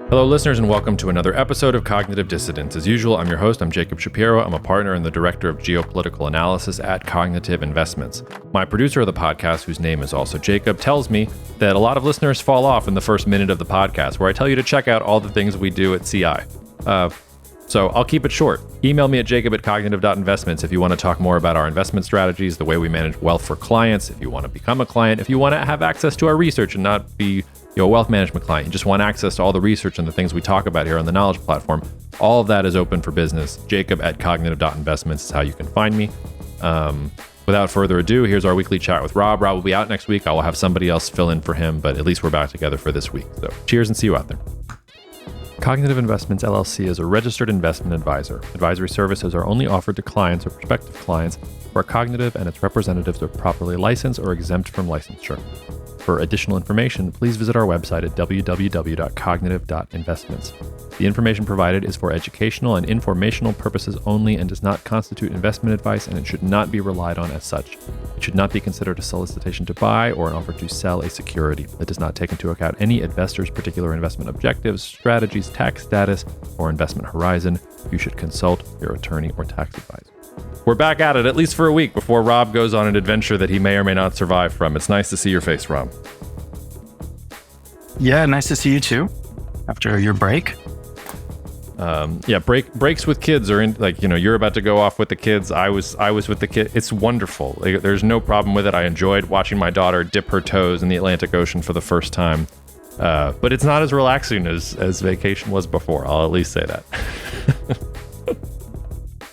Hello, listeners, and welcome to another episode of Cognitive Dissidence. As usual, I'm your host. I'm Jacob Shapiro. I'm a partner and the director of geopolitical analysis at Cognitive Investments. My producer of the podcast, whose name is also Jacob, tells me that a lot of listeners fall off in the first minute of the podcast, where I tell you to check out all the things we do at CI. So I'll keep it short. Email me at jacob@cognitive.investments if you want to talk more about our investment strategies, the way we manage wealth for clients, if you want to become a client, if you want to have access to our research and not be a wealth management client, you just want access to all the research and the things we talk about here on the Knowledge Platform. All of that is open for business. Jacob@cognitive.investments is how you can find me. Without further ado, here's our weekly chat with Rob. Rob will be out next week. I will have somebody else fill in for him, but at least we're back together for this week. So cheers and see you out there. Cognitive Investments LLC is a registered investment advisor. Advisory services are only offered to clients or prospective clients where Cognitive and its representatives are properly licensed or exempt from licensure. For additional information, please visit our website at www.cognitive.investments. The information provided is for educational and informational purposes only and does not constitute investment advice, and it should not be relied on as such. It should not be considered a solicitation to buy or an offer to sell a security. It does not take into account any investor's particular investment objectives, strategies, tax status, or investment horizon. You should consult your attorney or tax advisor. We're back at it, at least for a week, before Rob goes on an adventure that he may or may not survive from. It's nice to see your face, Rob. Yeah, nice to see you too, after your break. Breaks with kids are in, you're about to go off with the kids. I was with the kid. It's wonderful. There's no problem with it. I enjoyed watching my daughter dip her toes in the Atlantic Ocean for the first time. But it's not as relaxing as vacation was before. I'll at least say that.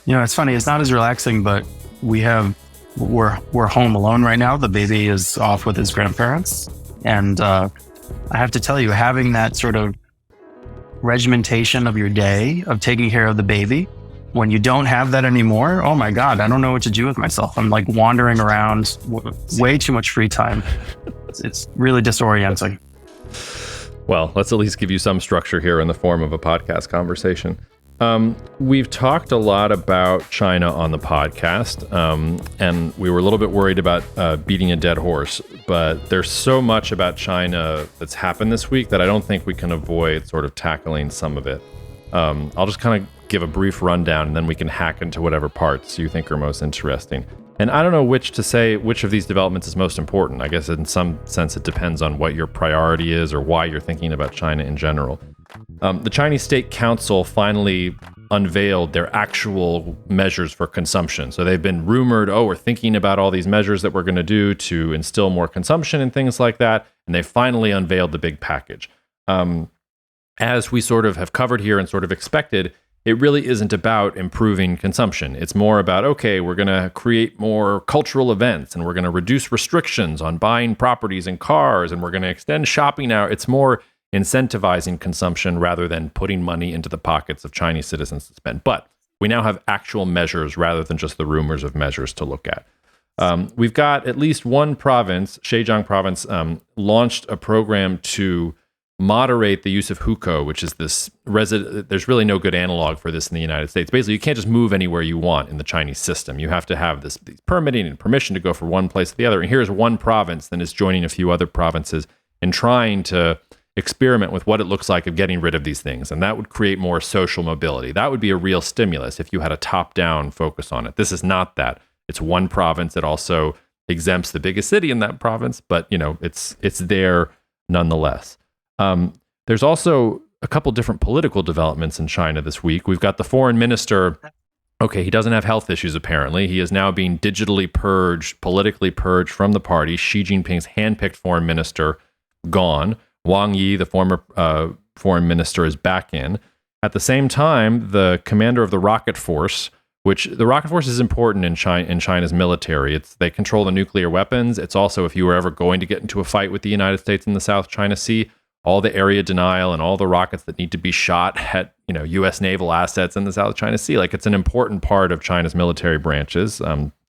It's funny. It's not as relaxing, but we're home alone right now. The baby is off with his grandparents. And I have to tell you, having that sort of regimentation of your day of taking care of the baby, when you don't have that anymore, oh my God, I don't know what to do with myself. I'm like wandering around, way too much free time. It's really disorienting. Well, let's at least give you some structure here in the form of a podcast conversation. We've talked a lot about China on the podcast, and we were a little bit worried about beating a dead horse, but there's so much about China that's happened this week that I don't think we can avoid sort of tackling some of it. I'll just kind of give a brief rundown, and then we can hack into whatever parts you think are most interesting. And I don't know which of these developments is most important. I guess in some sense it depends on what your priority is or why you're thinking about China in general. The Chinese State Council finally unveiled their actual measures for consumption. So they've been rumored, we're thinking about all these measures that we're going to do to instill more consumption and things like that. And they finally unveiled the big package. As we sort of have covered here and sort of expected, it really isn't about improving consumption. It's more about, we're going to create more cultural events and we're going to reduce restrictions on buying properties and cars and we're going to extend shopping hours. It's more incentivizing consumption rather than putting money into the pockets of Chinese citizens to spend. But we now have actual measures rather than just the rumors of measures to look at. We've got at least one province, Zhejiang province, launched a program to moderate the use of hukou, which is this there's really no good analog for this in the United States. Basically, you can't just move anywhere you want in the Chinese system. You have to have these permitting and permission to go from one place to the other. And here's one province that is joining a few other provinces in trying to experiment with what it looks like of getting rid of these things. And that would create more social mobility. That would be a real stimulus if you had a top-down focus on it. This is not that. It's one province. It also exempts the biggest city in that province, but it's there nonetheless. There's also a couple different political developments in China this week. We've got the foreign minister. He doesn't have health issues, apparently. He is now being digitally purged, politically purged from the party. Xi Jinping's handpicked foreign minister, gone. Wang Yi, the former foreign minister, is back in. At the same time, the commander of the rocket force, which the rocket force is important in China's military. They control the nuclear weapons. It's also, if you were ever going to get into a fight with the United States in the South China Sea, all the area denial and all the rockets that need to be shot at, U.S. naval assets in the South China Sea. It's an important part of China's military branches,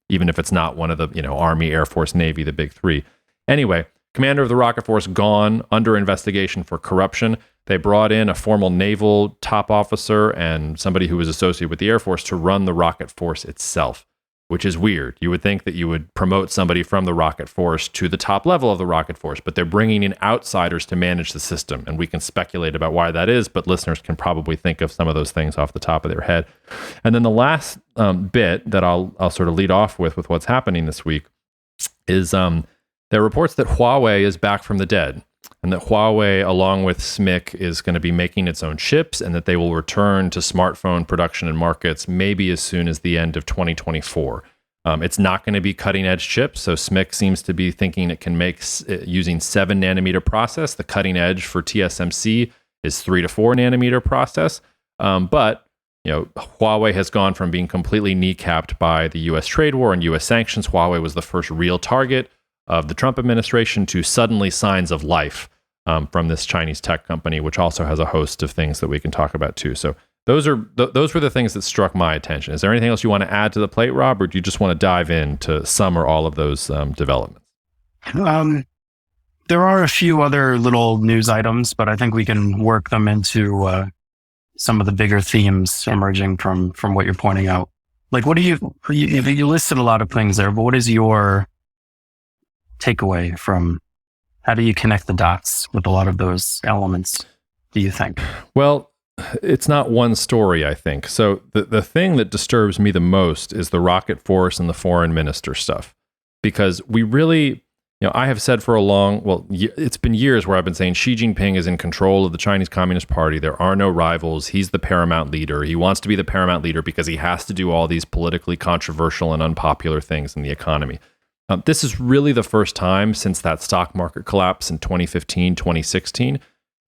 even if it's not one of the, Army, Air Force, Navy, the big three. Anyway, commander of the rocket force gone, under investigation for corruption. They brought in a former naval top officer and somebody who was associated with the Air Force to run the rocket force itself. which is weird. You would think that you would promote somebody from the rocket force to the top level of the rocket force, but they're bringing in outsiders to manage the system. And we can speculate about why that is, but listeners can probably think of some of those things off the top of their head. And then the last bit that I'll sort of lead off with what's happening this week is there are reports that Huawei is back from the dead, and that Huawei, along with SMIC, is going to be making its own chips, and that they will return to smartphone production and markets maybe as soon as the end of 2024. It's not going to be cutting-edge chips, so SMIC seems to be thinking it can make, using 7 nanometer process. The cutting edge for TSMC is 3 to 4 nanometer process. But Huawei has gone from being completely kneecapped by the U.S. trade war and U.S. sanctions. Huawei was the first real target of the Trump administration to suddenly signs of life from this Chinese tech company, which also has a host of things that we can talk about too. So those were the things that struck my attention. Is there anything else you want to add to the plate, Rob, or do you just want to dive into some or all of those developments? There are a few other little news items, but I think we can work them into some of the bigger themes emerging from what you're pointing out. Like, what do you listed a lot of things there, but what is your takeaway from, how do you connect the dots with a lot of those elements, do you think? Well, it's not one story, I think. So the thing that disturbs me the most is the rocket force and the foreign minister stuff, because we really, I have said for it's been years where I've been saying Xi Jinping is in control of the Chinese Communist Party. There are no rivals. He's the paramount leader. He wants to be the paramount leader because he has to do all these politically controversial and unpopular things in the economy. This is really the first time since that stock market collapse in 2015, 2016,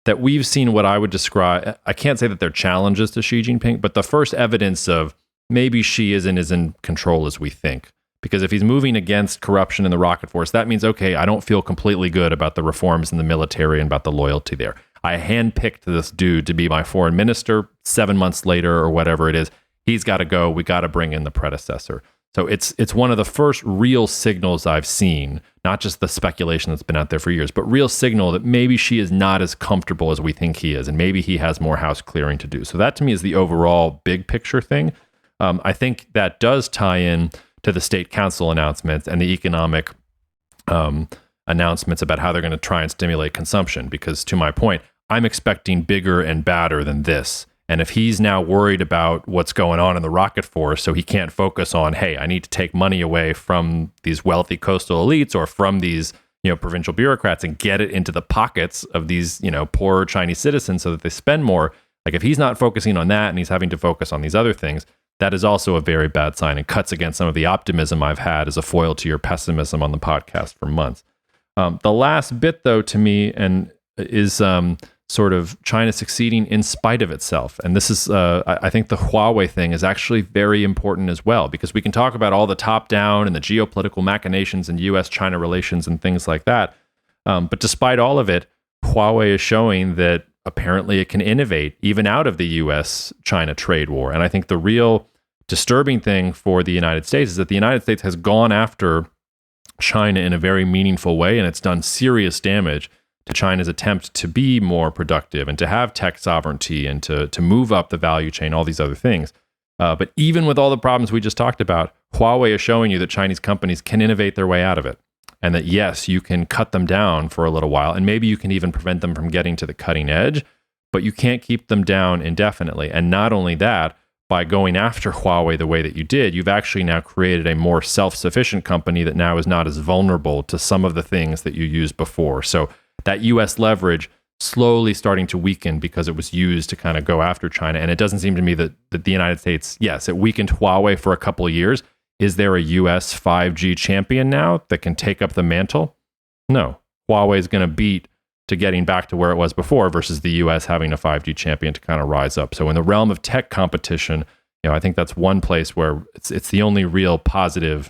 that we've seen what I would describe, I can't say that they're challenges to Xi Jinping, but the first evidence of maybe Xi isn't as in control as we think. Because if he's moving against corruption in the rocket force, that means, okay, I don't feel completely good about the reforms in the military and about the loyalty there. I handpicked this dude to be my foreign minister. 7 months later or whatever it is, he's got to go. We got to bring in the predecessor. So it's one of the first real signals I've seen, not just the speculation that's been out there for years, but real signal that maybe Xi is not as comfortable as we think he is, and maybe he has more house clearing to do. So that to me is the overall big picture thing. I think that does tie in to the state council announcements and the economic announcements about how they're going to try and stimulate consumption. Because to my point, I'm expecting bigger and badder than this. And if he's now worried about what's going on in the rocket force, so he can't focus on, hey, I need to take money away from these wealthy coastal elites or from these, provincial bureaucrats and get it into the pockets of these, poor Chinese citizens so that they spend more. Like, if he's not focusing on that and he's having to focus on these other things, that is also a very bad sign and cuts against some of the optimism I've had as a foil to your pessimism on the podcast for months. The last bit, though, to me, and is sort of China succeeding in spite of itself. And this is, I think the Huawei thing is actually very important as well, because we can talk about all the top-down and the geopolitical machinations in U.S.-China relations and things like that. But despite all of it, Huawei is showing that apparently it can innovate even out of the U.S.-China trade war. And I think the real disturbing thing for the United States is that the United States has gone after China in a very meaningful way, and it's done serious damage to China's attempt to be more productive and to have tech sovereignty and to move up the value chain, all these other things. But even with all the problems we just talked about, Huawei is showing you that Chinese companies can innovate their way out of it. And that, yes, you can cut them down for a little while, and maybe you can even prevent them from getting to the cutting edge, but you can't keep them down indefinitely. And not only that, by going after Huawei the way that you did, you've actually now created a more self-sufficient company that now is not as vulnerable to some of the things that you used before. So that U.S. leverage slowly starting to weaken because it was used to kind of go after China. And it doesn't seem to me that the United States, yes, it weakened Huawei for a couple of years. Is there a U.S. 5G champion now that can take up the mantle? No. Huawei is going to beat to getting back to where it was before versus the U.S. having a 5G champion to kind of rise up. So in the realm of tech competition, I think that's one place where it's the only real positive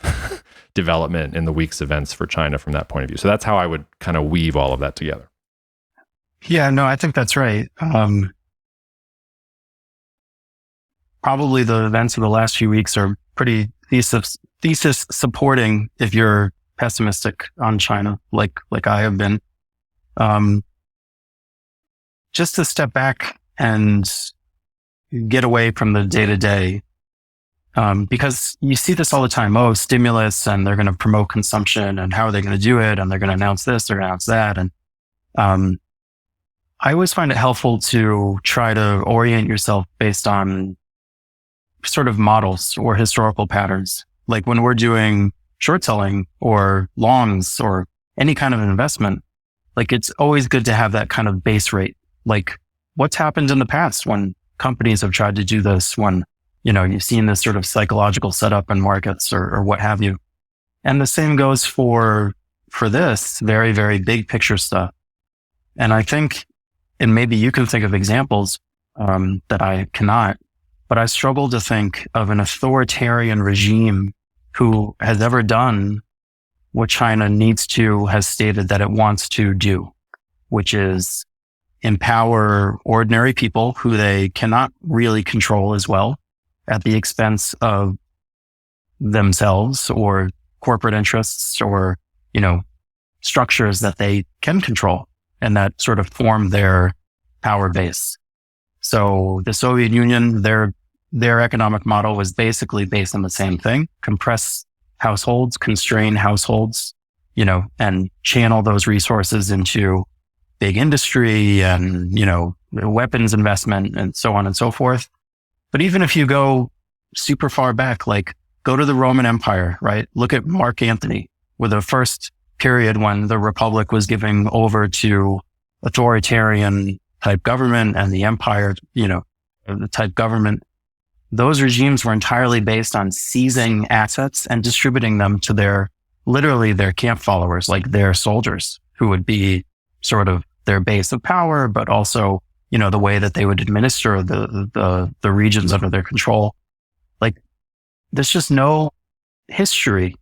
development in the week's events for China from that point of view. So that's how I would kind of weave all of that together. Yeah, no, I think that's right. Probably the events of the last few weeks are pretty thesis supporting if you're pessimistic on China, like I have been. Just to step back and get away from the day-to-day Because you see this all the time. Oh, stimulus, and they're going to promote consumption, and how are they going to do it? And they're going to announce this, they're going to announce that. And I always find it helpful to try to orient yourself based on sort of models or historical patterns. Like when we're doing short selling or longs or any kind of investment, like it's always good to have that kind of base rate. Like what's happened in the past when companies have tried to do this, when, you've seen this sort of psychological setup in markets or what have you. And the same goes for this very, very big picture stuff. And I think, and maybe you can think of examples that I cannot, but I struggle to think of an authoritarian regime who has ever done what China has stated that it wants to do, which is empower ordinary people who they cannot really control as well at the expense of themselves or corporate interests or, structures that they can control and that sort of form their power base. So the Soviet Union, their economic model was basically based on the same thing: compress households, constrain households, and channel those resources into big industry and, weapons investment and so on and so forth. But even if you go super far back, like go to the Roman Empire, right? Look at Mark Antony, with the first period when the Republic was giving over to authoritarian type government and the empire, the type government. Those regimes were entirely based on seizing assets and distributing them to literally their camp followers, like their soldiers, who would be sort of their base of power, but also, the way that they would administer the regions under their control. Like there's just no history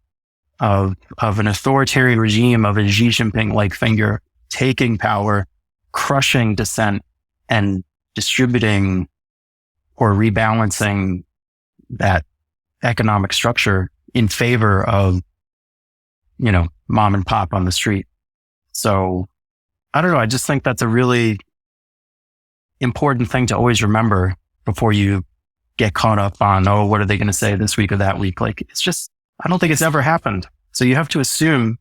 of an authoritarian regime, of a Xi Jinping-like figure taking power, crushing dissent, and distributing or rebalancing that economic structure in favor of, mom and pop on the street. So I don't know. I just think that's a really important thing to always remember before you get caught up on, what are they going to say this week or that week? Like, it's just, I don't think it's ever happened. So you have to assume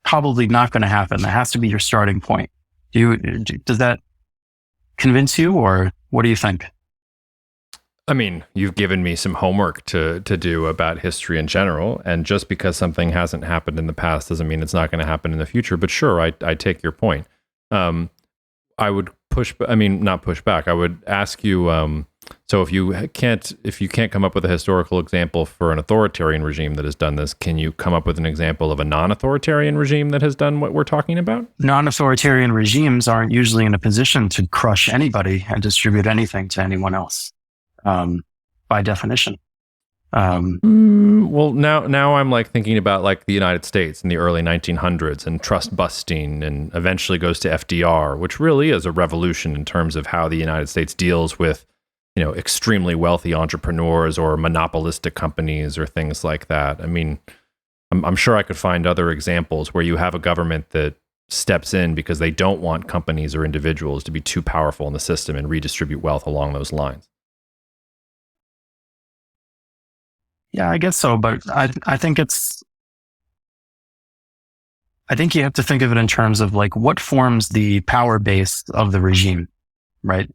probably not going to happen. That has to be your starting point. Does that convince you, or what do you think? I mean, you've given me some homework to do about history in general. And just because something hasn't happened in the past doesn't mean it's not going to happen in the future. But sure, I take your point. I would not push back. I would ask you, so if you can't come up with a historical example for an authoritarian regime that has done this, can you come up with an example of a non-authoritarian regime that has done what we're talking about? Non-authoritarian regimes aren't usually in a position to crush anybody and distribute anything to anyone else, by definition. Well, now I'm like thinking about like the United States in the early 1900s and trust busting, and eventually goes to FDR, which really is a revolution in terms of how the United States deals with, extremely wealthy entrepreneurs or monopolistic companies or things like that. I mean, I'm sure I could find other examples where you have a government that steps in because they don't want companies or individuals to be too powerful in the system and redistribute wealth along those lines. Yeah, I guess so. But I think you have to think of it in terms of like what forms the power base of the regime, right?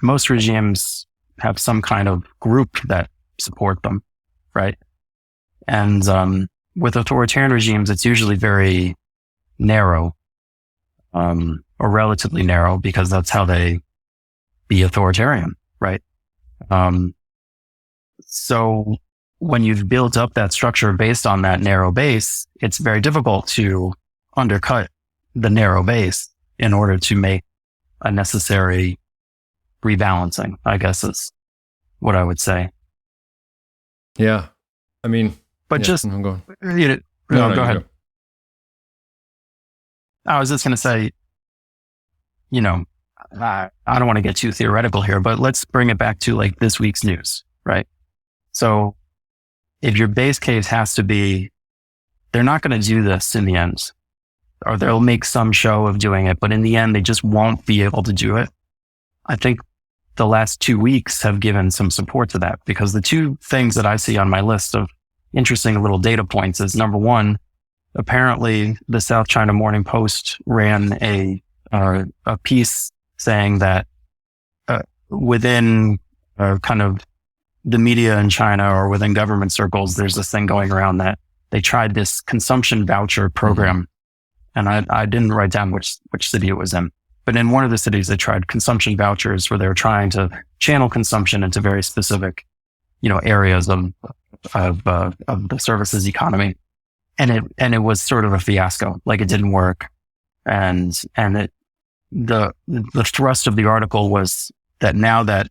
Most regimes have some kind of group that support them, right? And with authoritarian regimes, it's usually very narrow, or relatively narrow, because that's how they be authoritarian, right? So when you've built up that structure based on that narrow base, it's very difficult to undercut the narrow base in order to make a necessary rebalancing, I guess is what I would say. Yeah. I mean, but yeah, just, I'm going. No, go ahead. I was just going to say, I don't want to get too theoretical here, but let's bring it back to like this week's news, right? So if your base case has to be, they're not going to do this in the end, or they'll make some show of doing it, but in the end, they just won't be able to do it. I think the last 2 weeks have given some support to that, because the two things that I see on my list of interesting little data points is, number one, apparently the South China Morning Post ran a piece saying that within kind of the media in China or within government circles, there's this thing going around that they tried this consumption voucher program. And I didn't write down which city it was in. But in one of the cities, they tried consumption vouchers where they were trying to channel consumption into very specific, areas of the services economy. And it was sort of a fiasco. Like, it didn't work. And the thrust of the article was that now that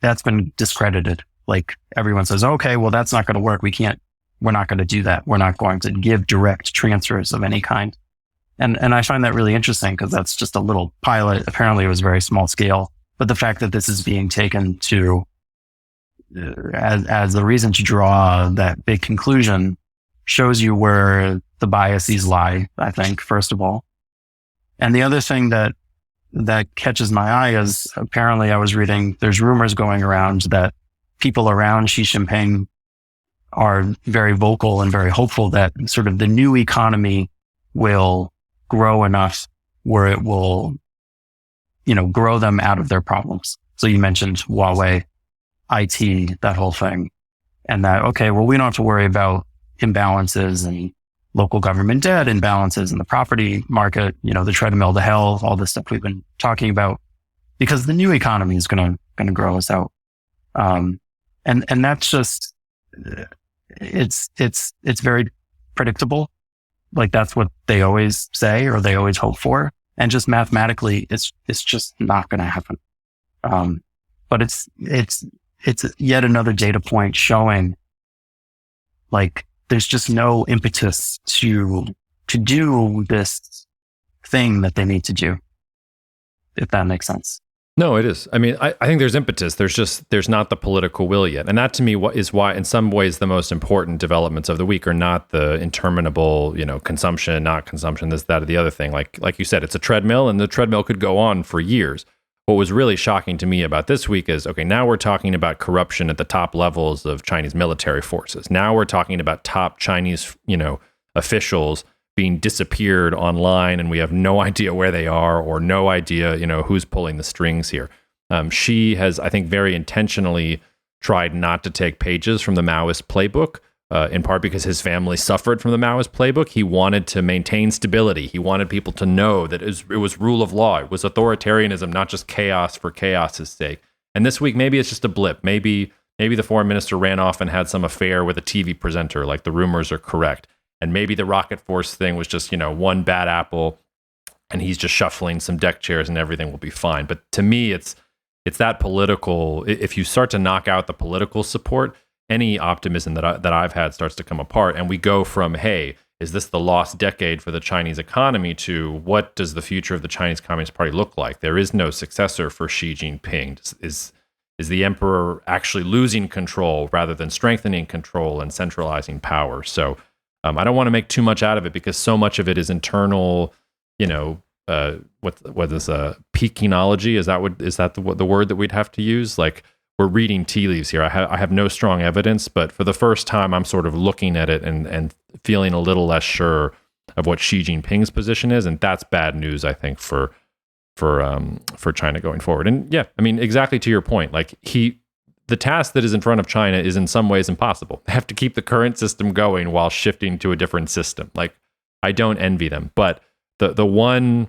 that's been discredited, like, everyone says, okay, well, that's not going to work. We're not going to do that. We're not going to give direct transfers of any kind. And I find that really interesting, because that's just a little pilot. Apparently it was very small scale, but the fact that this is being taken to as the reason to draw that big conclusion shows you where the biases lie, I think, first of all. And the other thing that catches my eye is, apparently I was reading, there's rumors going around that people around Xi Jinping are very vocal and very hopeful that sort of the new economy will grow enough where it will, grow them out of their problems. So you mentioned Huawei, IT, that whole thing. And that, okay, well, we don't have to worry about imbalances and local government debt imbalances in the property market, the treadmill to hell, all this stuff we've been talking about, because the new economy is going to grow us out. And that's just, it's very predictable. Like, that's what they always say, or they always hope for. And just mathematically, it's just not going to happen. But it's yet another data point showing, like, there's just no impetus to do this thing that they need to do, if that makes sense. No, it is. I mean, I think there's impetus. There's not the political will yet. And that, to me, is why, in some ways, the most important developments of the week are not the interminable, consumption, not consumption, this, that, or the other thing. Like you said, it's a treadmill, and the treadmill could go on for years. What was really shocking to me about this week is, okay, now we're talking about corruption at the top levels of Chinese military forces. Now we're talking about top Chinese, officials being disappeared online, and we have no idea where they are, or no idea, who's pulling the strings here. She has, I think, very intentionally tried not to take pages from the Maoist playbook, in part because his family suffered from the Maoist playbook. He wanted to maintain stability. He wanted people to know that it was rule of law. It was authoritarianism, not just chaos for chaos's sake. And this week, maybe it's just a blip. Maybe the foreign minister ran off and had some affair with a TV presenter, like the rumors are correct. And maybe the rocket force thing was just, one bad apple, and he's just shuffling some deck chairs and everything will be fine. But to me, it's that political, if you start to knock out the political support, any optimism that I've had starts to come apart. And we go from, hey, is this the lost decade for the Chinese economy, to what does the future of the Chinese Communist Party look like? There is no successor for Xi Jinping. Is the emperor actually losing control rather than strengthening control and centralizing power? So I don't want to make too much out of it, because so much of it is internal, what is peakinology? Is that the word that we'd have to use? Like, we're reading tea leaves here. I have no strong evidence, but for the first time, I'm sort of looking at it and feeling a little less sure of what Xi Jinping's position is, and that's bad news, I think, for China going forward. And yeah, I mean, exactly to your point, like the task that is in front of China is in some ways impossible. They have to keep the current system going while shifting to a different system. Like, I don't envy them, but the one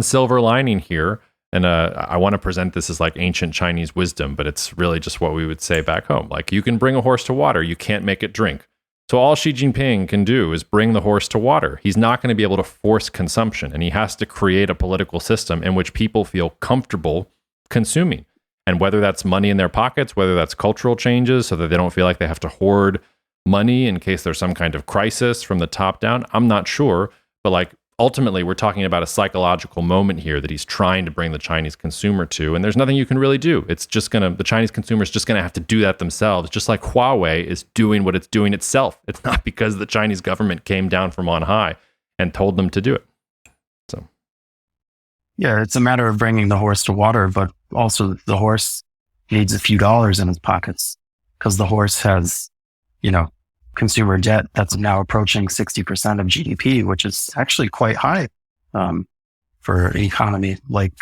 silver lining here, and I want to present this as like ancient Chinese wisdom, but it's really just what we would say back home. Like, you can bring a horse to water, you can't make it drink. So all Xi Jinping can do is bring the horse to water. He's not going to be able to force consumption, and he has to create a political system in which people feel comfortable consuming. And whether that's money in their pockets, whether that's cultural changes so that they don't feel like they have to hoard money in case there's some kind of crisis from the top down, I'm not sure. But like, ultimately, we're talking about a psychological moment here that he's trying to bring the Chinese consumer to, and there's nothing you can really do. It's just the Chinese consumer is just going to have to do that themselves, just like Huawei is doing what it's doing itself. It's not because the Chinese government came down from on high and told them to do it. So, yeah, it's a matter of bringing the horse to water, but also the horse needs a few dollars in his pockets because the horse has, consumer debt that's now approaching 60% of GDP, which is actually quite high for an economy like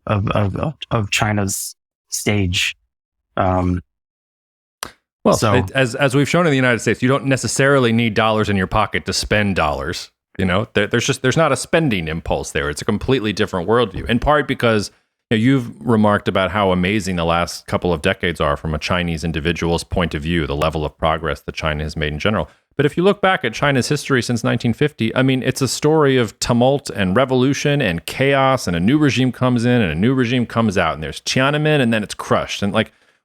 of China's stage. Well, as we've shown in the United States, you don't necessarily need dollars in your pocket to spend dollars. There's not a spending impulse there. It's a completely different worldview. In part because you've remarked about how amazing the last couple of decades are from a Chinese individual's point of view, the level of progress that China has made in general. But if you look back at China's history since 1950, I mean, it's a story of tumult and revolution and chaos, and a new regime comes in and a new regime comes out, and there's Tiananmen, and then it's crushed. And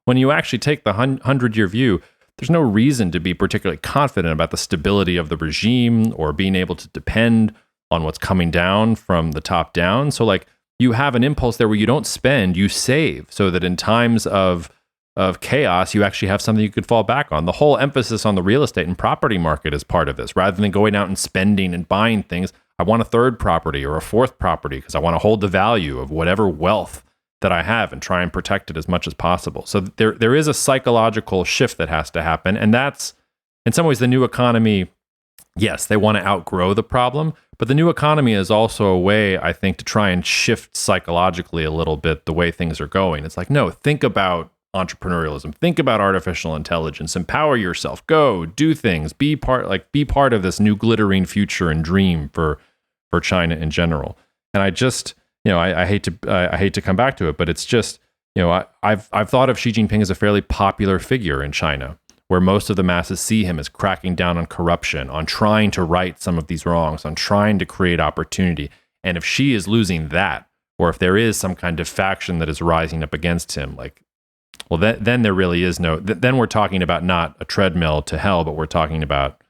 when you actually take the 100-year view, there's no reason to be particularly confident about the stability of the regime or being able to depend on what's coming down from the top down. So you have an impulse there where you don't spend, you save, so that in times of chaos, you actually have something you could fall back on. The whole emphasis on the real estate and property market is part of this. Rather than going out and spending and buying things, I want a third property or a fourth property because I want to hold the value of whatever wealth that I have and try and protect it as much as possible. So there is a psychological shift that has to happen. And that's, in some ways, the new economy. Yes, they want to outgrow the problem, but the new economy is also a way, I think, to try and shift psychologically a little bit the way things are going. It's no, think about entrepreneurialism, think about artificial intelligence, empower yourself, go do things, be part of this new glittering future and dream for China in general. And I just, I hate to come back to it, but it's just, I've thought of Xi Jinping as a fairly popular figure in China, where most of the masses see him as cracking down on corruption, on trying to right some of these wrongs, on trying to create opportunity. And if Xi is losing that, or if there is some kind of faction that is rising up against him, then there really is then we're talking about not a treadmill to hell, but we're talking about,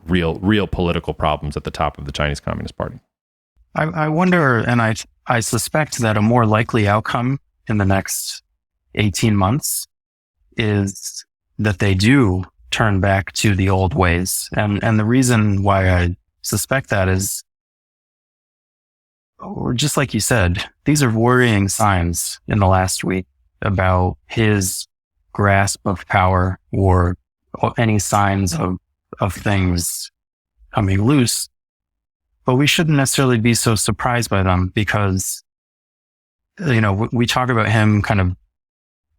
real political problems at the top of the Chinese Communist Party. I wonder, and I suspect that a more likely outcome in the next 18 months is that they do turn back to the old ways. And the reason why I suspect that is, or just like you said, these are worrying signs in the last week about his grasp of power or any signs of things coming loose. But we shouldn't necessarily be so surprised by them because, we talk about him kind of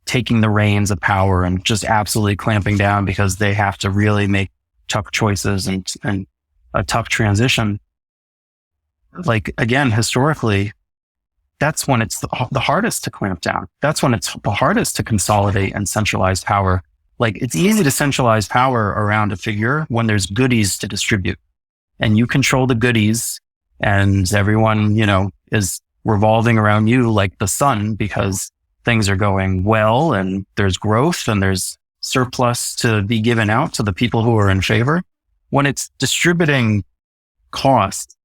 taking the reins of power and just absolutely clamping down because they have to really make tough choices and a tough transition. Again, historically, that's when it's the hardest to clamp down. That's when it's the hardest to consolidate and centralize power. It's easy to centralize power around a figure when there's goodies to distribute and you control the goodies and everyone, is revolving around you like the sun because things are going well and there's growth and there's surplus to be given out to the people who are in favor. When it's distributing cost,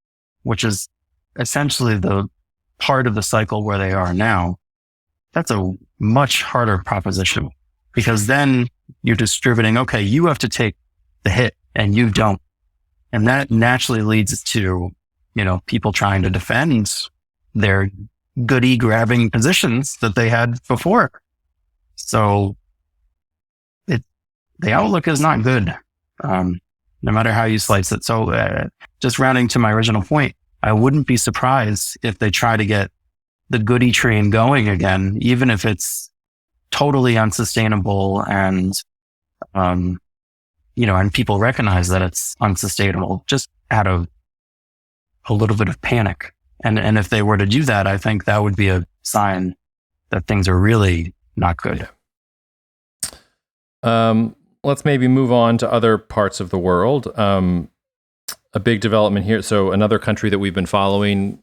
which is essentially the part of the cycle where they are now, that's a much harder proposition because then you're distributing, okay, you have to take the hit and you don't. And that naturally leads to, people trying to defend their goodie grabbing positions that they had before. So the outlook is not good, no matter how you slice it. So just rounding to my original point, I wouldn't be surprised if they try to get the goodie train going again, even if it's totally unsustainable and, and people recognize that it's unsustainable just out of a little bit of panic. And if they were to do that, I think that would be a sign that things are really not good. Let's maybe move on to other parts of the world. A big development here. So another country that we've been following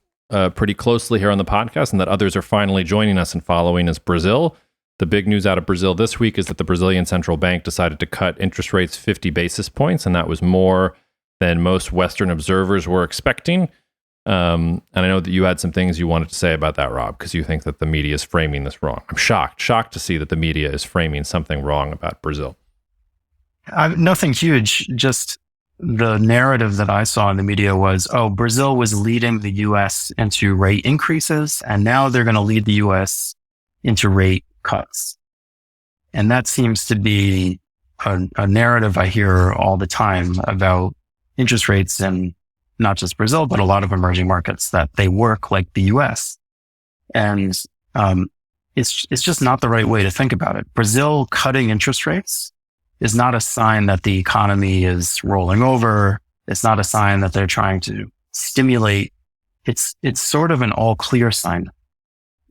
pretty closely here on the podcast and that others are finally joining us and following is Brazil. The big news out of Brazil this week is that the Brazilian central bank decided to cut interest rates 50 basis points, and that was more than most Western observers were expecting. And I know that you had some things you wanted to say about that, Rob, because you think that the media is framing this wrong. I'm shocked to see that the media is framing something wrong about Brazil. Nothing huge, just the narrative that I saw in the media was, oh, Brazil was leading the US into rate increases, and now they're going to lead the US into rate cuts. And that seems to be a narrative I hear all the time about interest rates in not just Brazil, but a lot of emerging markets, that they work like the US. And it's just not the right way to think about it. Brazil cutting interest rates is not a sign that the economy is rolling over. It's not a sign that they're trying to stimulate. It's sort of an all clear sign.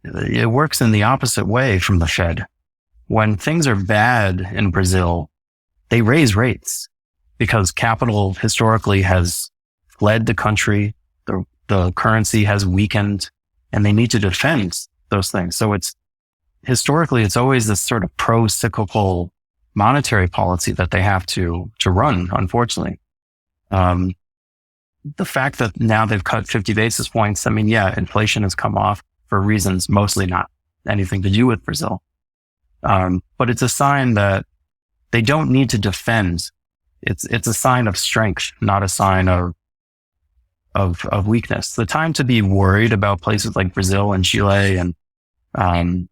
It works in the opposite way from the Fed. When things are bad in Brazil, they raise rates because capital historically has fled the country. The currency has weakened, and they need to defend those things. So it's always this sort of pro-cyclical monetary policy that they have to run, unfortunately. The fact that now they've cut 50 basis points, I mean, yeah, inflation has come off for reasons mostly not anything to do with Brazil. But it's a sign that they don't need to defend. It's a sign of strength, not a sign of weakness. The time to be worried about places like Brazil and Chile and,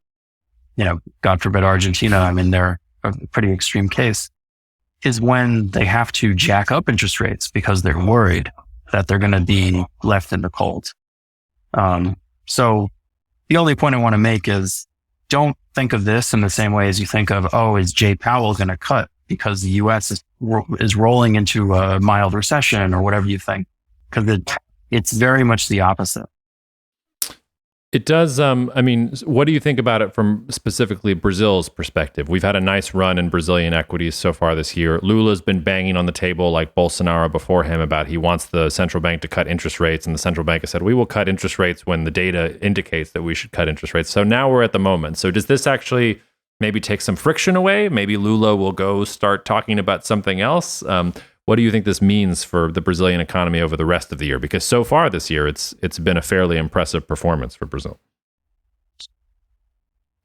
God forbid Argentina, I mean, they're a pretty extreme case, is when they have to jack up interest rates because they're worried that they're going to be left in the cold. So the only point I want to make is, don't think of this in the same way as you think of, oh, is Jay Powell going to cut because the U.S. is rolling into a mild recession or whatever you think, because it's very much the opposite. It does. What do you think about it from specifically Brazil's perspective? We've had a nice run in Brazilian equities so far this year. Lula's been banging on the table like Bolsonaro before him about he wants the central bank to cut interest rates. And the central bank has said, we will cut interest rates when the data indicates that we should cut interest rates. So now we're at the moment. So does this actually maybe take some friction away? Maybe Lula will go start talking about something else. What do you think this means for the Brazilian economy over the rest of the year? Because so far this year, it's been a fairly impressive performance for Brazil.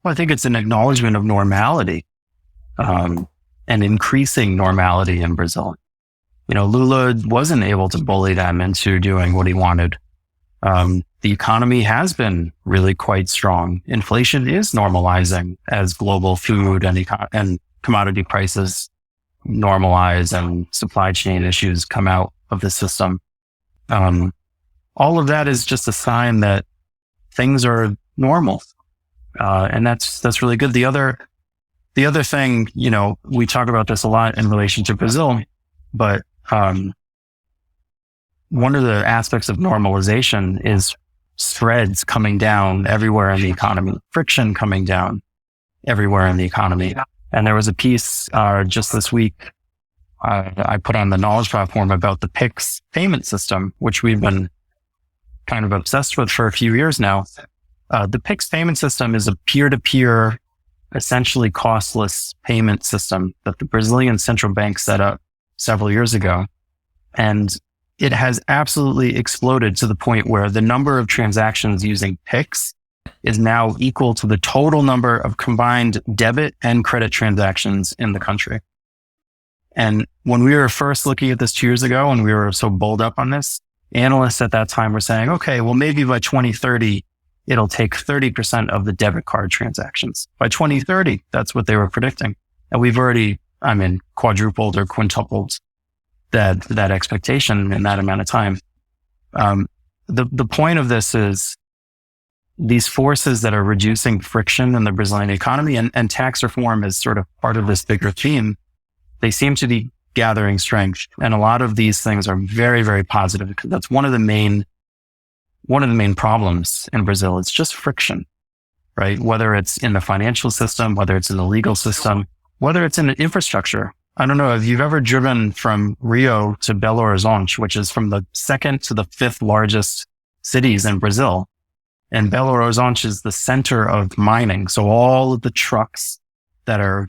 Well, I think it's an acknowledgement of normality, and increasing normality in Brazil. Lula wasn't able to bully them into doing what he wanted. The economy has been really quite strong. Inflation is normalizing as global food and commodity prices normalize and supply chain issues come out of the system. All of that is just a sign that things are normal. And that's really good. The other thing, we talk about this a lot in relation to Brazil, but, one of the aspects of normalization is spreads coming down everywhere in the economy, friction coming down everywhere in the economy. And there was a piece just this week I put on the Knowledge platform about the PIX payment system, which we've been kind of obsessed with for a few years now. The PIX payment system is a peer-to-peer, essentially costless payment system that the Brazilian central bank set up several years ago. And it has absolutely exploded to the point where the number of transactions using PIX is now equal to the total number of combined debit and credit transactions in the country. And when we were first looking at this 2 years ago, and we were so bowled up on this, analysts at that time were saying, okay, well, maybe by 2030, it'll take 30% of the debit card transactions. By 2030, that's what they were predicting. And we've already, quadrupled or quintupled that expectation in that amount of time. The point of this is these forces that are reducing friction in the Brazilian economy, and tax reform is sort of part of this bigger theme. They seem to be gathering strength. And a lot of these things are very, very positive. That's one of the main problems in Brazil. It's just friction, right? Whether it's in the financial system, whether it's in the legal system, whether it's in the infrastructure. I don't know if you've ever driven from Rio to Belo Horizonte, which is from the second to the fifth largest cities in Brazil. And Belo Horizonte is the center of mining. So all of the trucks that are,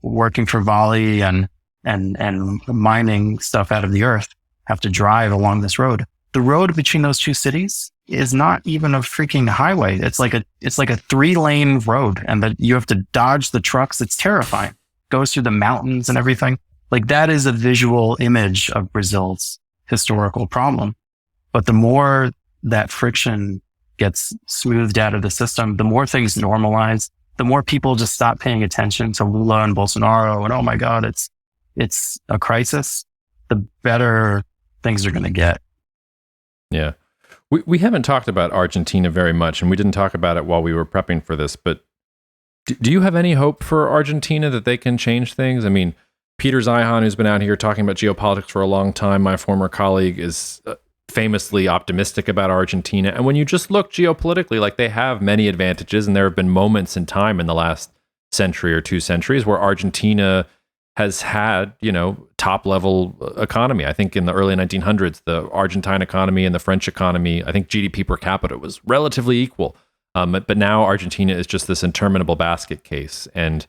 working for Vale and mining stuff out of the earth have to drive along this road. The road between those two cities is not even a freaking highway. It's like a 3-lane road, and that you have to dodge the trucks. It's terrifying. Goes through the mountains and everything. Like that is a visual image of Brazil's historical problem. But the more that friction gets smoothed out of the system, the more things normalize, the more people just stop paying attention to Lula and Bolsonaro and, oh my God, it's a crisis, the better things are going to get. Yeah. We haven't talked about Argentina very much, and we didn't talk about it while we were prepping for this, but do you have any hope for Argentina that they can change things? I mean, Peter Zeihan, who's been out here talking about geopolitics for a long time, my former colleague, is famously optimistic about Argentina. And when you just look geopolitically, like they have many advantages, and there have been moments in time in the last century or 2 centuries where Argentina has had, top level economy. I think in the early 1900s, the Argentine economy and the French economy, I think GDP per capita was relatively equal. But now Argentina is just this interminable basket case. And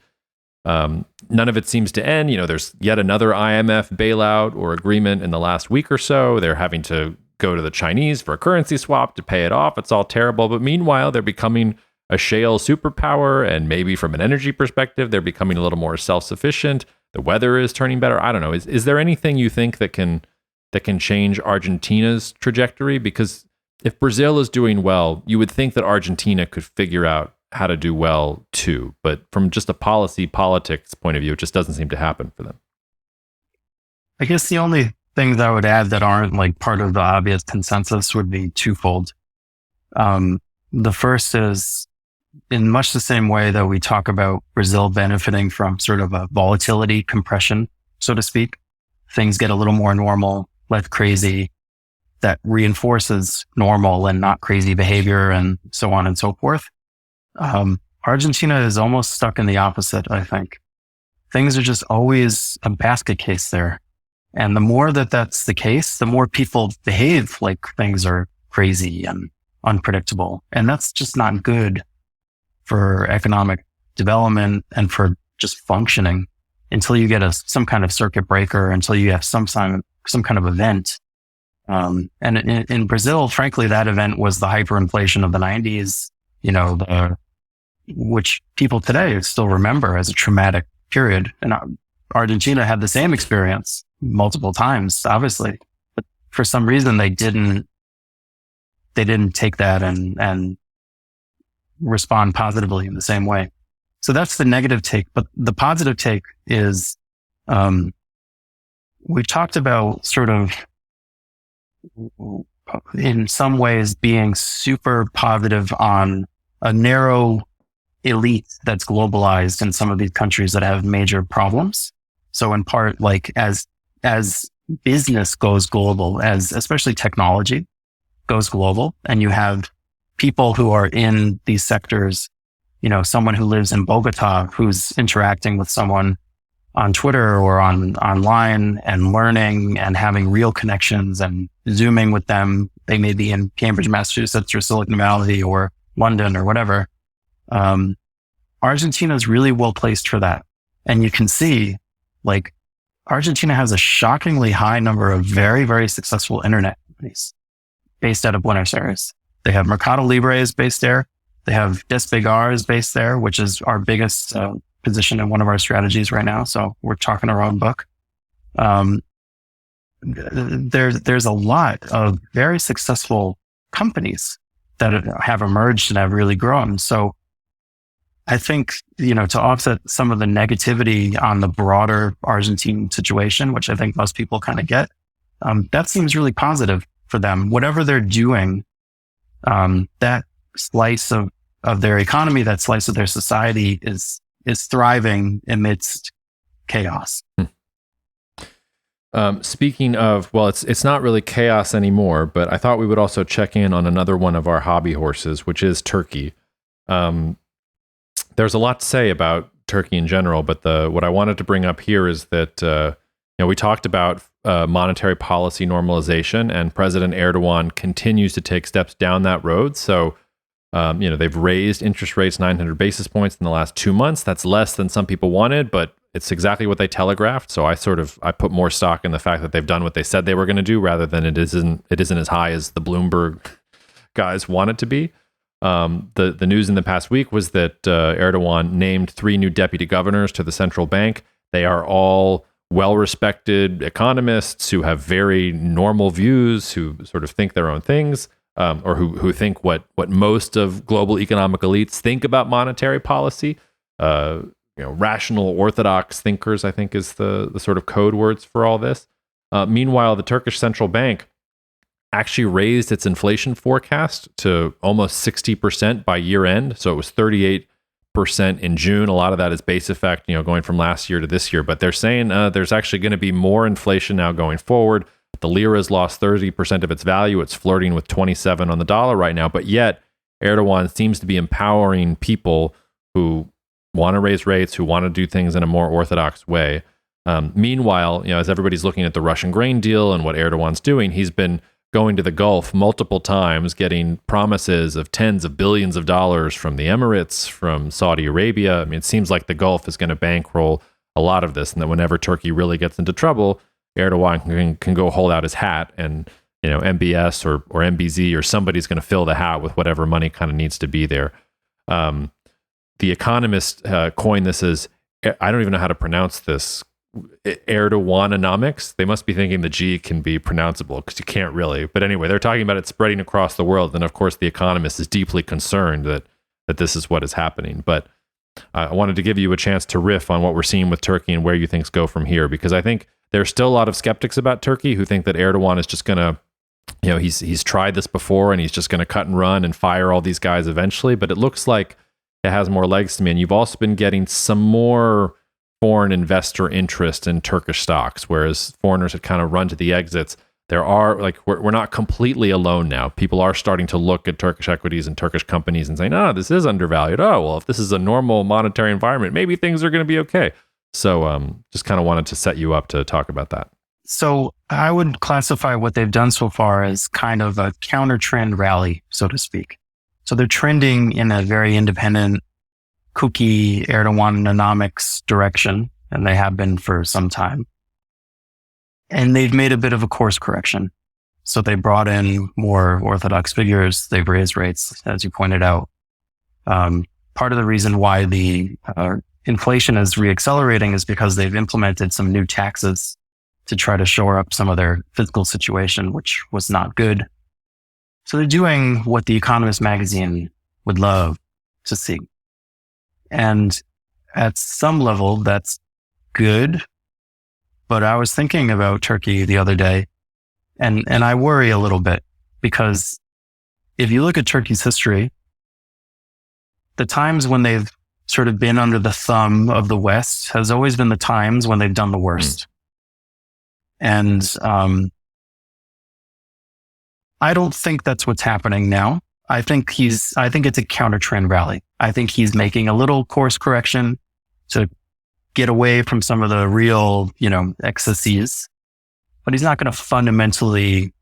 none of it seems to end. There's yet another IMF bailout or agreement in the last week or so. They're having to go to the Chinese for a currency swap to pay it off. It's all terrible. But meanwhile, they're becoming a shale superpower. And maybe from an energy perspective, they're becoming a little more self-sufficient. The weather is turning better. I don't know. Is there anything you think that can change Argentina's trajectory? Because if Brazil is doing well, you would think that Argentina could figure out how to do well too. But from just a politics point of view, it just doesn't seem to happen for them. I guess the only things I would add that aren't like part of the obvious consensus would be twofold. The first is, in much the same way that we talk about Brazil benefiting from sort of a volatility compression, so to speak, things get a little more normal, less crazy, that reinforces normal and not crazy behavior and so on and so forth. Argentina is almost stuck in the opposite, I think. Things are just always a basket case there. And the more that that's the case, the more people behave like things are crazy and unpredictable. And that's just not good for economic development and for just functioning until you get some kind of circuit breaker, until you have some kind of event. And in Brazil, frankly, that event was the hyperinflation of the 90s, which people today still remember as a traumatic period. And Argentina had the same experience multiple times, obviously, but for some reason they didn't take that and respond positively in the same way. So that's the negative take. But the positive take is, we've talked about sort of, in some ways, being super positive on a narrow elite that's globalized in some of these countries that have major problems. So in part, like as business goes global, as especially technology goes global, and you have people who are in these sectors, someone who lives in Bogota who's interacting with someone on Twitter or online and learning and having real connections and Zooming with them. They may be in Cambridge, Massachusetts or Silicon Valley or London or whatever. Argentina is really well placed for that. And you can see, like, Argentina has a shockingly high number of very, very successful internet companies based out of Buenos Aires. They have Mercado Libre is based there. They have Despegar is based there, which is our biggest position in one of our strategies right now. So we're talking our own book. There's a lot of very successful companies that have emerged and have really grown. So I think, to offset some of the negativity on the broader Argentine situation, which I think most people kind of get, that seems really positive for them. Whatever they're doing, that slice of their economy, that slice of their society is thriving amidst chaos. Speaking of, well, it's not really chaos anymore, but I thought we would also check in on another one of our hobby horses, which is Turkey. There's a lot to say about Turkey in general, but what I wanted to bring up here is that we talked about monetary policy normalization, and President Erdogan continues to take steps down that road. So, they've raised interest rates 900 basis points in the last 2 months. That's less than some people wanted, but it's exactly what they telegraphed. So I put more stock in the fact that they've done what they said they were going to do, rather than it isn't as high as the Bloomberg guys want it to be. The news in the past week was that Erdogan named 3 new deputy governors to the central bank. They are all well-respected economists who have very normal views, who sort of think their own things, or who think what most of global economic elites think about monetary policy. Rational orthodox thinkers, I think, is the sort of code words for all this. Meanwhile, the Turkish central bank actually raised its inflation forecast to almost 60% by year end. So it was 38% in June. A lot of that is base effect, going from last year to this year. But they're saying there's actually going to be more inflation now going forward. The lira has lost 30% of its value. It's flirting with 27 on the dollar right now. But yet, Erdogan seems to be empowering people who want to raise rates, who want to do things in a more orthodox way. Meanwhile, as everybody's looking at the Russian grain deal and what Erdogan's doing, he's been going to the Gulf multiple times, getting promises of tens of billions of dollars from the Emirates, from Saudi Arabia. I mean, it seems like the Gulf is going to bankroll a lot of this, and that whenever Turkey really gets into trouble, Erdogan can go hold out his hat, and MBS or MBZ or somebody's going to fill the hat with whatever money kind of needs to be there. The Economist coined this as, I don't even know how to pronounce this, Erdoganomics. They must be thinking the G can be pronounceable, because you can't really. But anyway, they're talking about it spreading across the world. And of course, the Economist is deeply concerned that this is what is happening. But I wanted to give you a chance to riff on what we're seeing with Turkey and where you things go from here, because I think there's still a lot of skeptics about Turkey who think that Erdogan is just going to, he's tried this before and he's just going to cut and run and fire all these guys eventually. But it looks like it has more legs to me. And you've also been getting some more foreign investor interest in Turkish stocks, whereas foreigners had kind of run to the exits. There are, we're not completely alone now. People are starting to look at Turkish equities and Turkish companies and saying, this is undervalued. Oh, well, if this is a normal monetary environment, maybe things are going to be okay. So just kind of wanted to set you up to talk about that. So I would classify what they've done so far as kind of a counter trend rally, so to speak. So they're trending in a very independent, kooky Erdoganomics direction, and they have been for some time. And they've made a bit of a course correction. So they brought in more orthodox figures. They've raised rates, as you pointed out. Part of the reason why the inflation is reaccelerating is because they've implemented some new taxes to try to shore up some of their fiscal situation, which was not good. So they're doing what the Economist magazine would love to see. And at some level, that's good. But I was thinking about Turkey the other day, and I worry a little bit, because if you look at Turkey's history, the times when they've sort of been under the thumb of the West has always been the times when they've done the worst. And I don't think that's what's happening now. I think it's a counter trend rally. I think he's making a little course correction to get away from some of the real, excesses, but he's not going to fundamentally,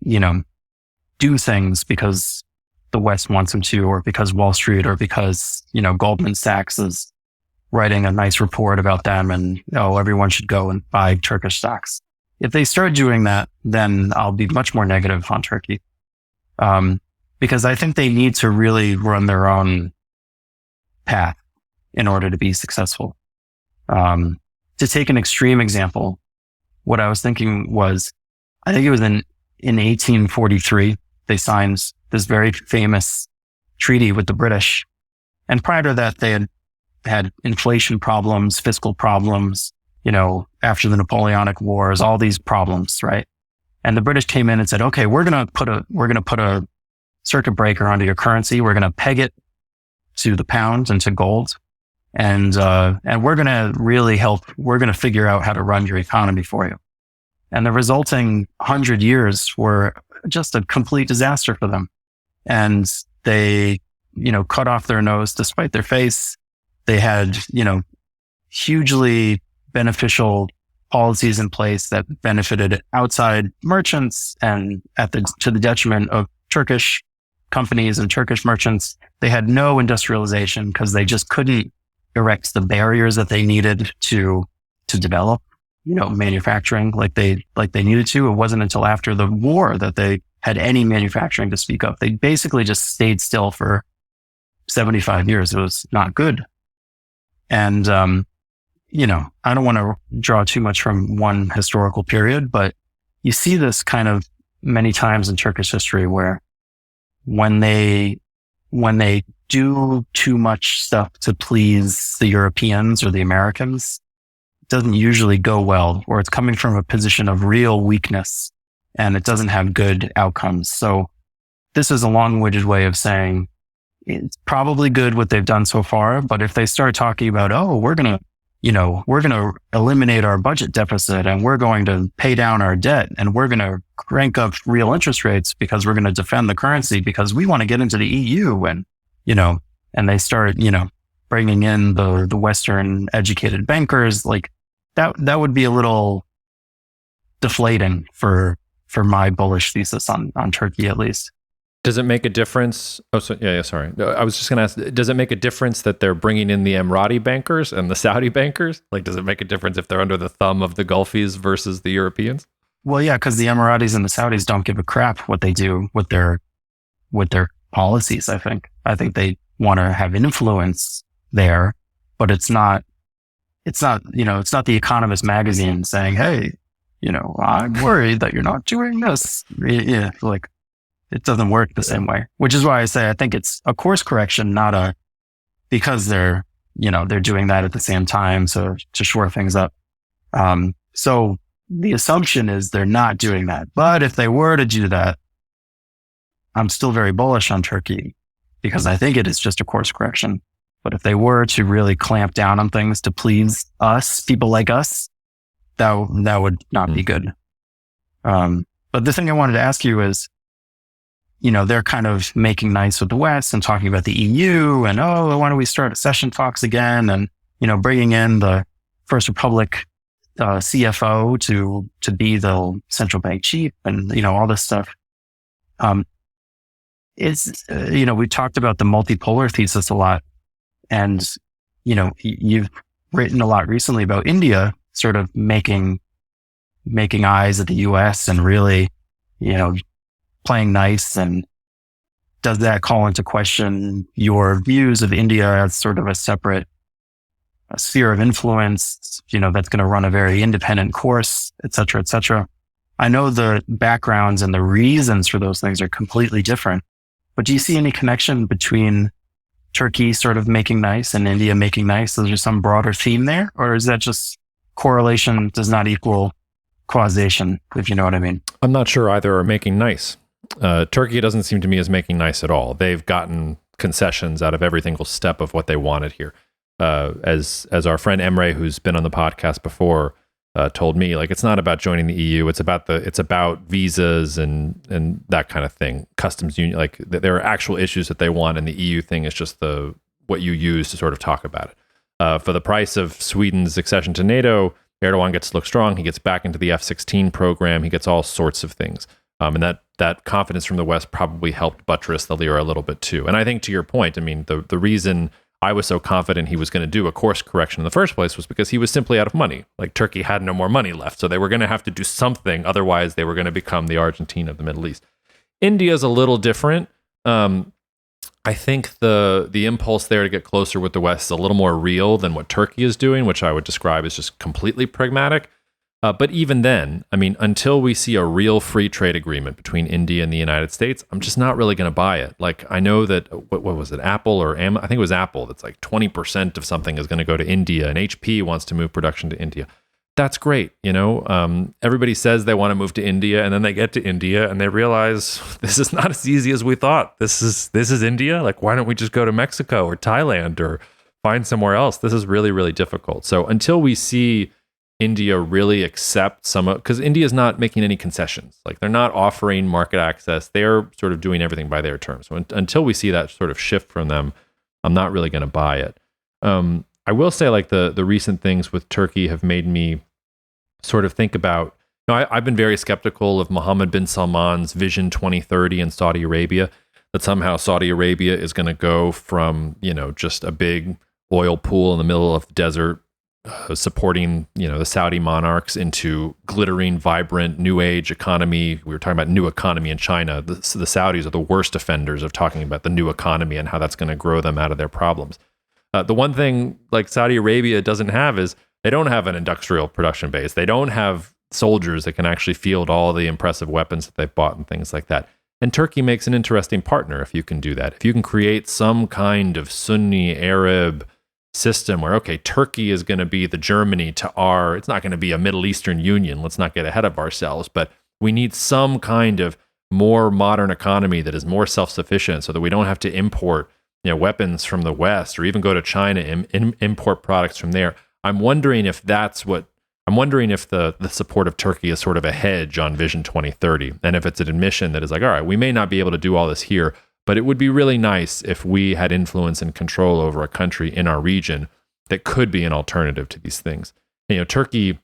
do things because the West wants him to, or because Wall Street, or because, Goldman Sachs is writing a nice report about them and, everyone should go and buy Turkish stocks. If they start doing that, then I'll be much more negative on Turkey. Because I think they need to really run their own path in order to be successful. To take an extreme example, what I was thinking was, I think it was in 1843, they signed this very famous treaty with the British. And prior to that, they had inflation problems, fiscal problems, after the Napoleonic Wars, all these problems, right? And the British came in and said, okay, we're going to put a circuit breaker onto your currency. We're going to peg it to the pound and to gold. And we're going to really help. We're going to figure out how to run your economy for you. And the resulting 100 years were just a complete disaster for them. And they, cut off their nose to spite their face. They had, hugely beneficial policies in place that benefited outside merchants, and to the detriment of Turkish companies and Turkish merchants. They had no industrialization because they just couldn't erect the barriers that they needed to develop, manufacturing like they needed to. It wasn't until after the war that they had any manufacturing to speak of. They basically just stayed still for 75 years. It was not good. And, I don't want to draw too much from one historical period, but you see this kind of many times in Turkish history where when they do too much stuff to please the Europeans or the Americans, it doesn't usually go well, or it's coming from a position of real weakness and it doesn't have good outcomes. So this is a long-winded way of saying it's probably good what they've done so far, but if they start talking about, we're going to eliminate our budget deficit and we're going to pay down our debt and we're going to crank up real interest rates because we're going to defend the currency because we want to get into the EU and they start, bringing in the Western educated bankers, like that would be a little deflating for my bullish thesis on Turkey, at least. Does it make a difference? Oh, so, yeah, sorry. I was just going to ask, does it make a difference that they're bringing in the Emirati bankers and the Saudi bankers? Like, does it make a difference if they're under the thumb of the Gulfies versus the Europeans? Well, yeah, because the Emiratis and the Saudis don't give a crap what they do with their policies, I think. I think they want to have influence there, but it's not the Economist magazine saying, hey, I'm worried that you're not doing this. Yeah, like, it doesn't work the same way, which is why I say I think it's a course correction, because they're doing that at the same time. So to shore things up. So the assumption is they're not doing that. But if they were to do that, I'm still very bullish on Turkey because I think it is just a course correction. But if they were to really clamp down on things to please us, people like us, that would not be good. But the thing I wanted to ask you is, they're kind of making nice with the West and talking about the EU and, why don't we start accession talks again? And, bringing in the First Republic CFO to be the central bank chief and, all this stuff. We talked about the multipolar thesis a lot. And, you've written a lot recently about India sort of making eyes at the US and really, playing nice. And does that call into question your views of India as sort of a separate sphere of influence, that's going to run a very independent course, et cetera, et cetera? I know the backgrounds and the reasons for those things are completely different, but do you see any connection between Turkey sort of making nice and India making nice? Is there some broader theme there? Or is that just correlation does not equal causation, if you know what I mean? I'm not sure either are making nice. Turkey doesn't seem to me as making nice at all. They've gotten concessions out of every single step of what they wanted here. As our friend Emre, who's been on the podcast before, told me, like, it's not about joining the EU. It's about visas and that kind of thing. Customs union, like there are actual issues that they want, and the EU thing is just what you use to sort of talk about it. For the price of Sweden's accession to NATO, Erdogan gets to look strong. He gets back into the F-16 program. He gets all sorts of things. And that confidence from the West probably helped buttress the lira a little bit too. And I think to your point, I mean, the reason I was so confident he was going to do a course correction in the first place was because he was simply out of money. Like, Turkey had no more money left. So they were going to have to do something. Otherwise, they were going to become the Argentina of the Middle East. India is a little different. I think the impulse there to get closer with the West is a little more real than what Turkey is doing, which I would describe as just completely pragmatic. But even then, I mean, until we see a real free trade agreement between India and the United States, I'm just not really going to buy it. Like, I know that, what was it, Apple or I think it was Apple, that's like 20% of something is going to go to India, and HP wants to move production to India. That's great. Everybody says they want to move to India, and then they get to India and they realize this is not as easy as we thought. This is India. Like, why don't we just go to Mexico or Thailand or find somewhere else? This is really, really difficult. So until we see India really accept because India is not making any concessions. Like, they're not offering market access. They're sort of doing everything by their terms. So until we see that sort of shift from them, I'm not really going to buy it. I will say, like, the recent things with Turkey have made me sort of think about, I've been very skeptical of Mohammed bin Salman's Vision 2030 in Saudi Arabia, that somehow Saudi Arabia is going to go from, just a big oil pool in the middle of the desert, supporting, the Saudi monarchs, into glittering, vibrant, new age economy. We were talking about new economy in China. The Saudis are the worst offenders of talking about the new economy and how that's going to grow them out of their problems. The one thing, like, Saudi Arabia doesn't have is They don't have an industrial production base. They don't have soldiers that can actually field all the impressive weapons that they've bought and things like that. And Turkey makes an interesting partner if you can do that. If you can create some kind of Sunni Arab system where, okay, Turkey is going to be the Germany to our, it's not going to be a Middle Eastern Union. Let's not get ahead of ourselves, but we need some kind of more modern economy that is more self-sufficient so that we don't have to import, weapons from the West or even go to China and import products from there. I'm wondering if the support of Turkey is sort of a hedge on Vision 2030. And if it's an admission that is like, all right, we may not be able to do all this here, but it would be really nice if we had influence and control over a country in our region that could be an alternative to these things. Turkey,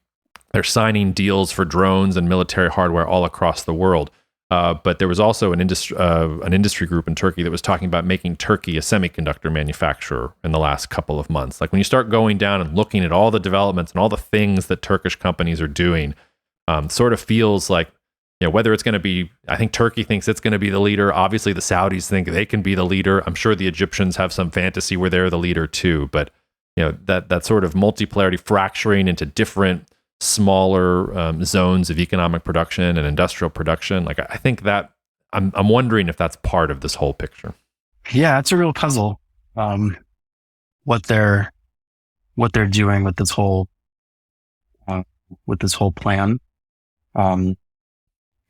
they're signing deals for drones and military hardware all across the world. But there was also an industry group in Turkey that was talking about making Turkey a semiconductor manufacturer in the last couple of months. Like when you start going down and looking at all the developments and all the things that Turkish companies are doing, sort of feels like, whether it's going to be, I think Turkey thinks it's going to be the leader. Obviously, the Saudis think they can be the leader. I'm sure the Egyptians have some fantasy where they're the leader too. But that sort of multipolarity fracturing into different smaller zones of economic production and industrial production. Like I think that I'm wondering if that's part of this whole picture. Yeah, it's a real puzzle. What they're doing with this whole plan.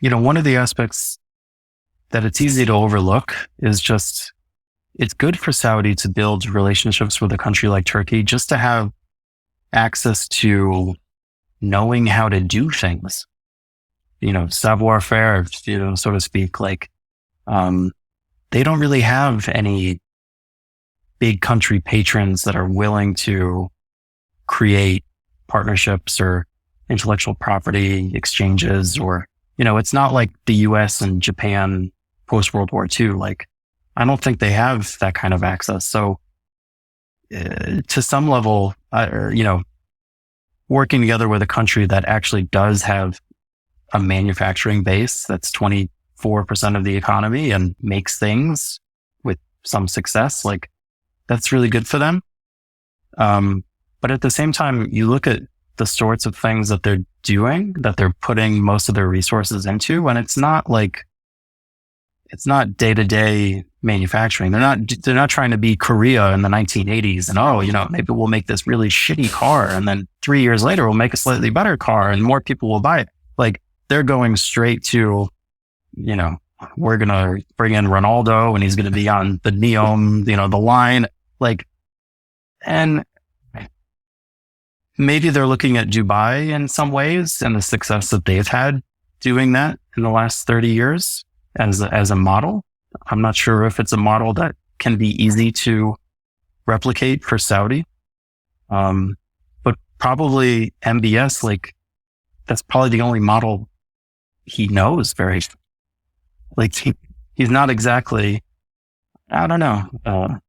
One of the aspects that it's easy to overlook is just it's good for Saudi to build relationships with a country like Turkey just to have access to knowing how to do things, savoir faire, so to speak. Like, they don't really have any big country patrons that are willing to create partnerships or intellectual property exchanges, or, it's not like the US and Japan post World War II. Like, I don't think they have that kind of access. So, to some level, working together with a country that actually does have a manufacturing base that's 24% of the economy and makes things with some success, like that's really good for them. But at the same time, you look at the sorts of things that they're doing, that they're putting most of their resources into, and it's not day-to-day manufacturing. They're not trying to be Korea in the 1980s and, maybe we'll make this really shitty car. And then 3 years later, we'll make a slightly better car and more people will buy it. Like they're going straight to, we're going to bring in Ronaldo and he's going to be on the Neom, the line, and maybe they're looking at Dubai in some ways and the success that they've had doing that in the last 30 years. As a model. I'm not sure if it's a model that can be easy to replicate for Saudi. But probably MBS, that's probably the only model he knows he's not exactly, I don't know.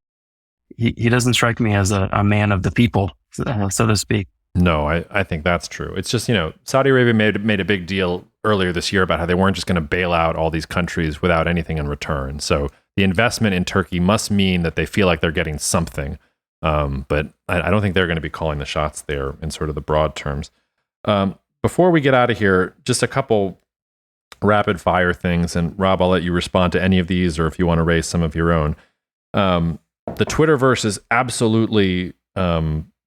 He doesn't strike me as a man of the people, so to speak. No, I think that's true. It's just, Saudi Arabia made a big deal earlier this year about how they weren't just going to bail out all these countries without anything in return. So the investment in Turkey must mean that they feel like they're getting something. But I don't think they're going to be calling the shots there in sort of the broad terms. Before we get out of here, just a couple rapid fire things. And Rob, I'll let you respond to any of these, or if you want to raise some of your own. The Twitterverse is absolutely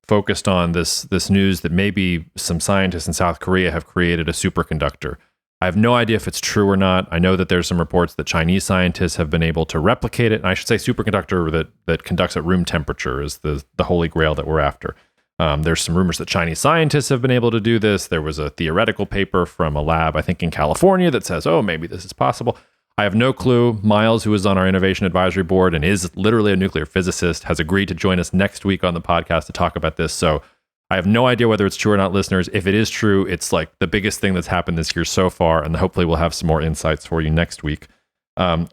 focused on this news that maybe some scientists in South Korea have created a superconductor. I have no idea if it's true or not. I know that there's some reports that Chinese scientists have been able to replicate it. And I should say superconductor that conducts at room temperature is the holy grail that we're after. There's some rumors that Chinese scientists have been able to do this. There was a theoretical paper from a lab, I think in California, that says, maybe this is possible. I have no clue. Miles, who is on our innovation advisory board and is literally a nuclear physicist, has agreed to join us next week on the podcast to talk about this. So I have no idea whether it's true or not, listeners. If it is true, it's like the biggest thing that's happened this year so far, and hopefully we'll have some more insights for you next week.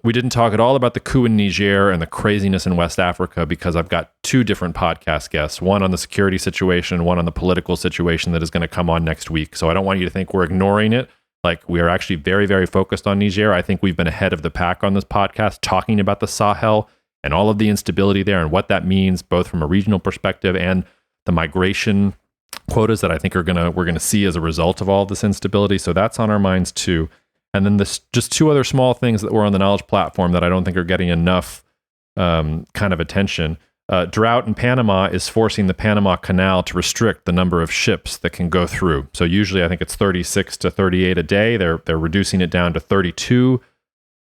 We didn't talk at all about the coup in Niger and the craziness in West Africa because I've got two different podcast guests, one on the security situation, one on the political situation that is going to come on next week. So I don't want you to think we're ignoring it. Like, we are actually very, very focused on Niger. I think we've been ahead of the pack on this podcast, talking about the Sahel and all of the instability there and what that means, both from a regional perspective and the migration quotas that I think we're gonna see as a result of all this instability. So that's on our minds too. And then just two other small things that were on the knowledge platform that I don't think are getting enough kind of attention. Drought in Panama is forcing the Panama Canal to restrict the number of ships that can go through. So usually I think it's 36 to 38 a day. They're reducing it down to 32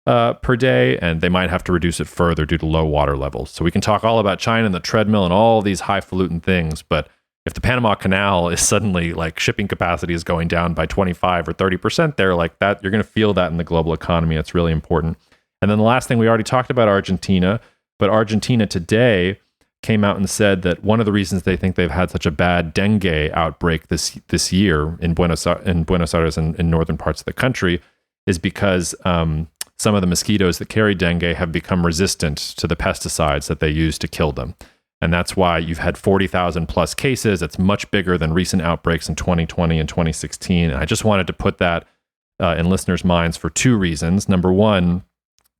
per day, and they might have to reduce it further due to low water levels. So we can talk all about China and the treadmill and all these highfalutin things, but if the Panama Canal is suddenly like shipping capacity is going down by 25 or 30% there, like that, you're going to feel that in the global economy. It's really important. And then the last thing, we already talked about Argentina, but Argentina today came out and said that one of the reasons they think they've had such a bad dengue outbreak this year in Buenos Aires and in northern parts of the country is because some of the mosquitoes that carry dengue have become resistant to the pesticides that they use to kill them. And that's why you've had 40,000 plus cases. It's much bigger than recent outbreaks in 2020 and 2016. And I just wanted to put that in listeners' minds for two reasons. Number one,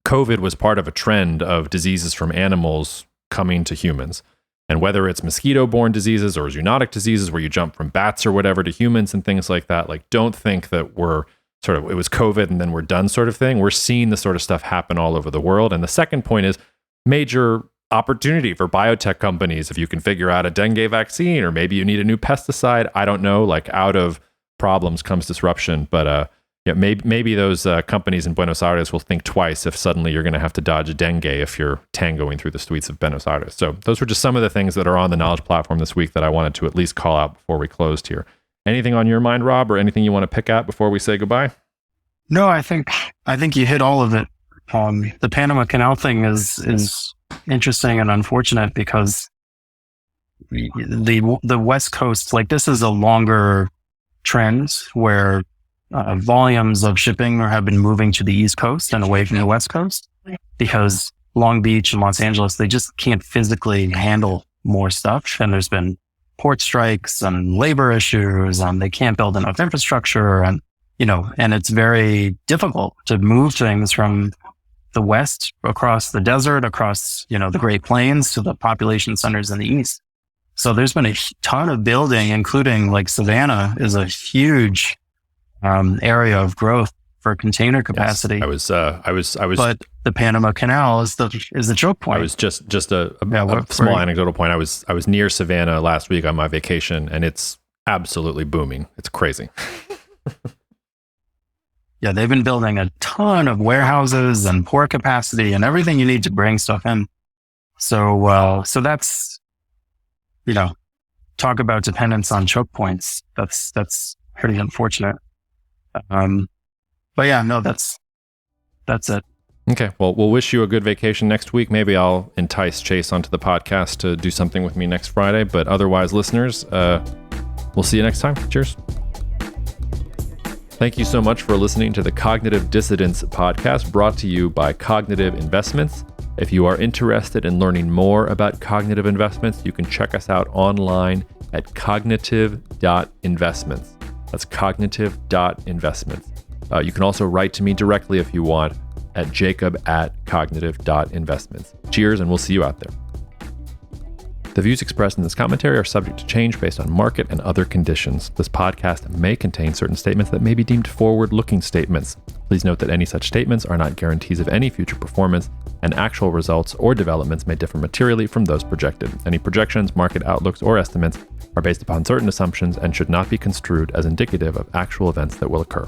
COVID was part of a trend of diseases from animals coming to humans. And whether it's mosquito-borne diseases or zoonotic diseases where you jump from bats or whatever to humans and things like that, like don't think that it was COVID and then we're done sort of thing. We're seeing this sort of stuff happen all over the world. And the second point is major opportunity for biotech companies. If you can figure out a dengue vaccine, or maybe you need a new pesticide, I don't know, like out of problems comes disruption. But maybe those companies in Buenos Aires will think twice if suddenly you're going to have to dodge a dengue if you're tangoing through the streets of Buenos Aires. So those were just some of the things that are on the knowledge platform this week that I wanted to at least call out before we closed here. Anything on your mind, Rob, or anything you want to pick at before we say goodbye? No, I think you hit all of it. The Panama Canal thing is interesting and unfortunate because the West Coast, like this is a longer trend where volumes of shipping have been moving to the East Coast and away from the West Coast because Long Beach and Los Angeles, they just can't physically handle more stuff. And there's been port strikes and labor issues, and they can't build enough infrastructure, and and it's very difficult to move things from the West across the desert, across, the Great Plains to the population centers in the East. So there's been a ton of building, including like Savannah is a huge area of growth for container capacity. Yes, I was. But the Panama Canal is the choke point. I was just a small anecdotal point. I was near Savannah last week on my vacation, and it's absolutely booming. It's crazy. Yeah, they've been building a ton of warehouses and port capacity and everything you need to bring stuff in. So that's, talk about dependence on choke points. That's pretty unfortunate. But yeah, no, that's it. Okay. Well, we'll wish you a good vacation next week. Maybe I'll entice Chase onto the podcast to do something with me next Friday. But otherwise, listeners, we'll see you next time. Cheers. Thank you so much for listening to the Cognitive Dissidence podcast, brought to you by Cognitive Investments. If you are interested in learning more about cognitive investments, you can check us out online at cognitive.investments. That's cognitive.investments. You can also write to me directly if you want at jacob@cognitive.investments. Cheers, and we'll see you out there. The views expressed in this commentary are subject to change based on market and other conditions. This podcast may contain certain statements that may be deemed forward-looking statements. Please note that any such statements are not guarantees of any future performance, and actual results or developments may differ materially from those projected. Any projections, market outlooks, or estimates are based upon certain assumptions and should not be construed as indicative of actual events that will occur.